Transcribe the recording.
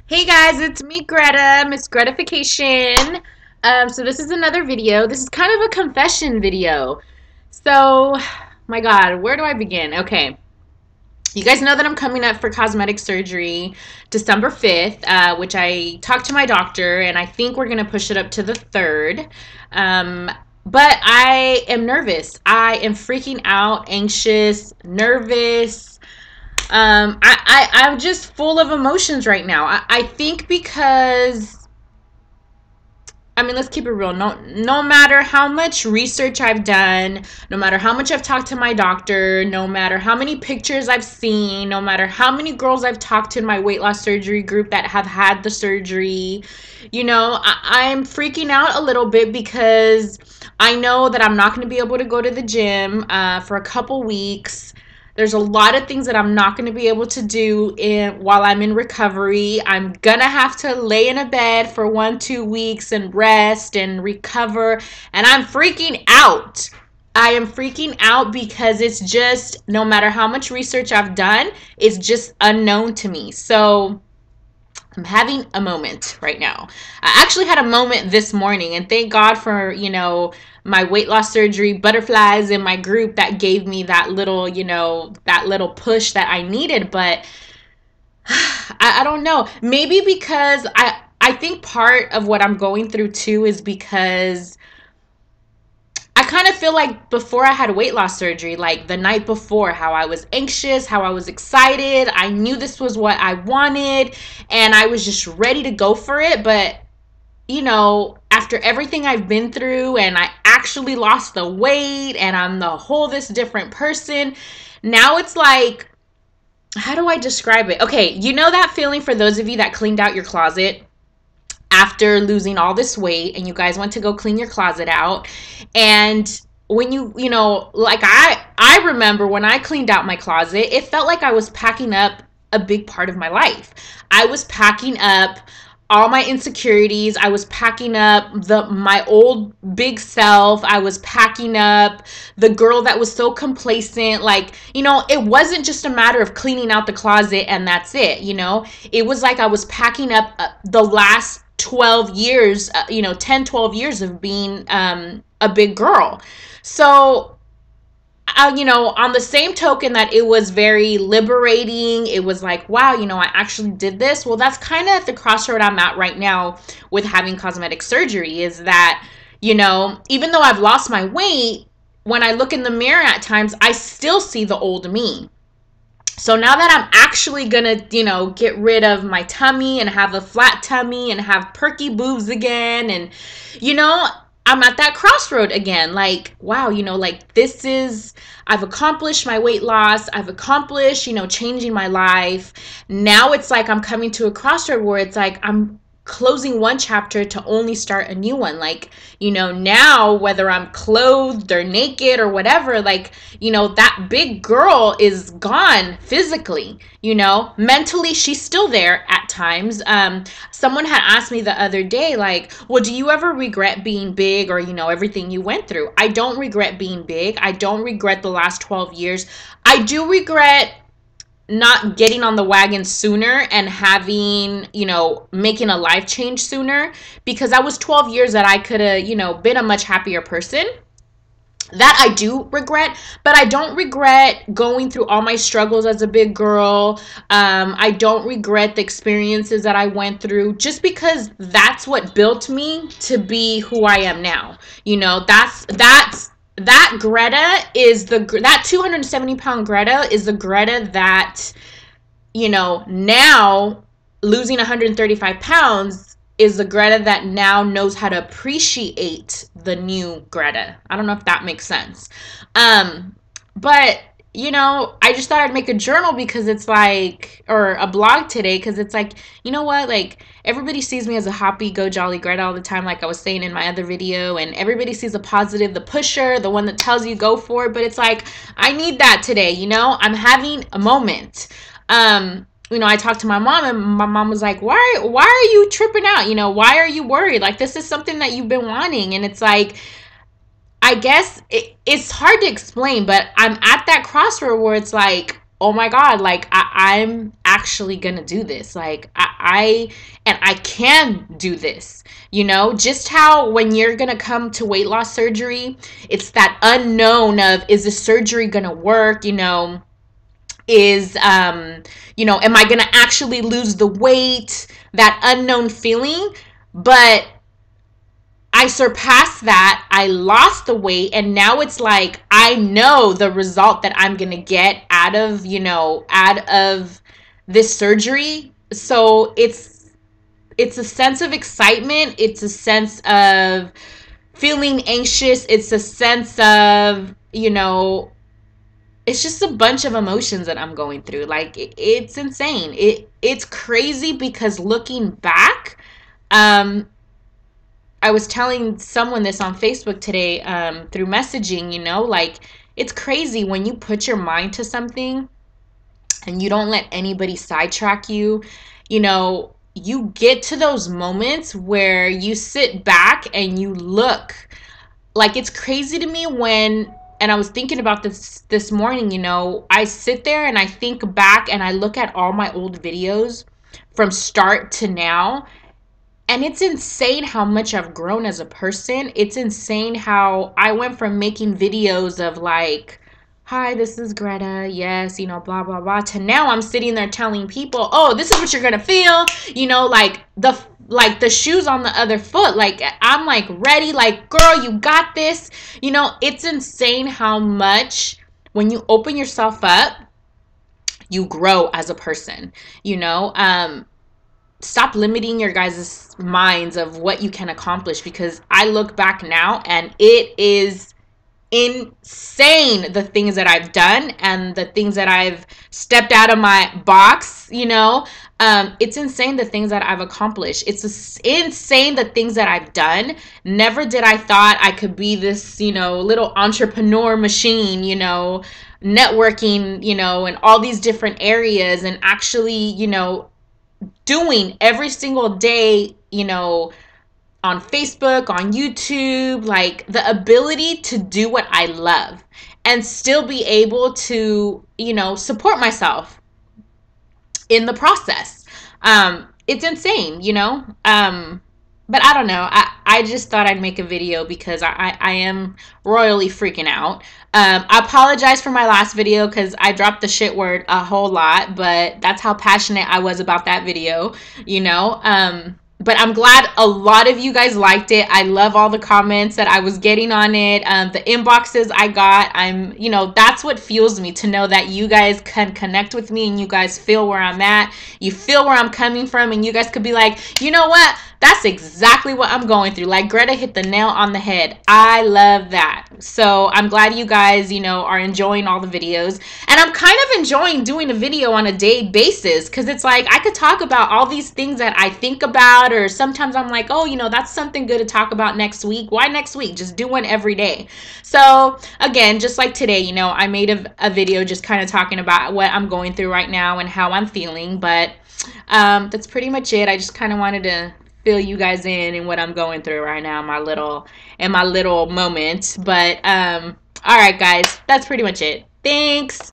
Hey guys, it's me, Greta, Miss Gratification. So this is another video. This is kind of a confession video. So, my God, where do I begin? Okay, you guys know that I'm coming up for cosmetic surgery December 5th, which I talked to my doctor, and I think we're gonna push it up to the 3rd. Um, but I am nervous. I am freaking out, anxious, nervous. I'm just full of emotions right now. I think because, I mean, let's keep it real. No matter how much research I've done, no matter how much I've talked to my doctor, no matter how many pictures I've seen, no matter how many girls I've talked to in my weight loss surgery group that have had the surgery, I'm freaking out a little bit because I know that I'm not going to be able to go to the gym for a couple weeks. There's a lot of things that I'm not going to be able to do while I'm in recovery. I'm going to have to lay in a bed for 1-2 weeks and rest and recover. And I'm freaking out. I am freaking out because it's just, no matter how much research I've done, it's just unknown to me. So I'm having a moment right now. I actually had a moment this morning, and thank God for, my weight loss surgery butterflies in my group that gave me that little, that little push that I needed. But I don't know. Maybe because I think part of what I'm going through too is because I kind of feel like before I had weight loss surgery, like the night before, how I was anxious, how I was excited. I knew this was what I wanted, and I was just ready to go for it. But, after everything I've been through, and I actually lost the weight, and I'm the whole this different person, now it's like, how do I describe it? Okay, you know that feeling for those of you that cleaned out your closet after losing all this weight, and you guys went to go clean your closet out, and when like I remember when I cleaned out my closet, it felt like I was packing up a big part of my life. I was packing up all my insecurities. I was packing up my old big self. I was packing up the girl that was so complacent. Like, it wasn't just a matter of cleaning out the closet and that's it. It was like I was packing up the last 12 years, 10, 12 years of being a big girl. So, on the same token that it was very liberating, it was like, wow, I actually did this. Well, that's kind of at the crossroad I'm at right now with having cosmetic surgery, is that, even though I've lost my weight, when I look in the mirror at times, I still see the old me. So now that I'm actually gonna, get rid of my tummy and have a flat tummy and have perky boobs again, and, I'm at that crossroad again. Like, wow, like I've accomplished my weight loss. I've accomplished, changing my life. Now it's like I'm coming to a crossroad where it's like I'm closing one chapter to only start a new one. Like, now whether I'm clothed or naked or whatever, like, that big girl is gone physically. Mentally she's still there at times. Someone had asked me the other day, like, well, do you ever regret being big, or everything you went through? I don't regret being big. I don't regret the last 12 years. I do regret not getting on the wagon sooner and having, making a life change sooner, because that was 12 years that I could have, been a much happier person. That I do regret, but I don't regret going through all my struggles as a big girl. I don't regret the experiences that I went through, just because that's what built me to be who I am now. That Greta is that 270-pound Greta is the Greta that, now losing 135 pounds is the Greta that now knows how to appreciate the new Greta. I don't know if that makes sense. But I just thought I'd make a journal because it's like, or a blog today, because it's like, what? Like, everybody sees me as a happy, go jolly Greta all the time, like I was saying in my other video, and everybody sees the positive, the pusher, the one that tells you go for it. But it's like, I need that today, I'm having a moment. I talked to my mom, and my mom was like, why are you tripping out? Why are you worried? Like, this is something that you've been wanting. And it's like, I guess it's hard to explain, but I'm at that crossroad where it's like, oh my God, like I'm actually gonna do this. Like and I can do this. You know, just how when you're gonna come to weight loss surgery, it's that unknown of, is this surgery gonna work? You know, is you know, am I gonna actually lose the weight? That unknown feeling. But I surpassed that. I lost the weight, and now it's like I know the result that I'm going to get out of, you know, out of this surgery. So it's a sense of excitement, it's a sense of feeling anxious, it's a sense of, you know, it's just a bunch of emotions that I'm going through. Like it's insane. It's crazy because looking back, um I was telling someone this on Facebook today, through messaging, you know, like it's crazy when you put your mind to something and you don't let anybody sidetrack you. You know, you get to those moments where you sit back and you look. Like it's crazy to me when, and I was thinking about this morning, you know, I sit there and I think back and I look at all my old videos from start to now, and it's insane how much I've grown as a person. It's insane how I went from making videos of like, hi, this is Greta, yes, you know, blah, blah, blah, to now I'm sitting there telling people, oh, this is what you're going to feel, you know, like the shoes on the other foot. Like I'm like ready, like, girl, you got this. You know, it's insane how much when you open yourself up, you grow as a person, you know. Stop limiting your guys' minds of what you can accomplish, because I look back now and it is insane the things that I've done and the things that I've stepped out of my box, you know. It's insane the things that I've accomplished. It's insane the things that I've done. Never did I thought I could be this, you know, little entrepreneur machine, you know, networking, you know, in all these different areas, and actually, you know, doing every single day, you know, on Facebook, on YouTube, like the ability to do what I love and still be able to, you know, support myself in the process. It's insane, you know. But I don't know. I just thought I'd make a video because I am royally freaking out. I apologize for my last video because I dropped the shit word a whole lot, but that's how passionate I was about that video, you know. But I'm glad a lot of you guys liked it. I love all the comments that I was getting on it. The inboxes I got, you know, that's what fuels me, to know that you guys can connect with me and you guys feel where I'm at. You feel where I'm coming from, and you guys could be like, you know what? That's exactly what I'm going through. Like Greta hit the nail on the head. I love that. So I'm glad you guys, you know, are enjoying all the videos. And I'm kind of enjoying doing a video on a day basis, because it's like I could talk about all these things that I think about, or sometimes I'm like, oh, you know, that's something good to talk about next week. Why next week? Just do one every day. So again, just like today, you know, I made a video just kind of talking about what I'm going through right now and how I'm feeling. But that's pretty much it. I just kind of wanted to fill you guys in and what I'm going through right now, my little moment. But all right, guys, that's pretty much it. Thanks.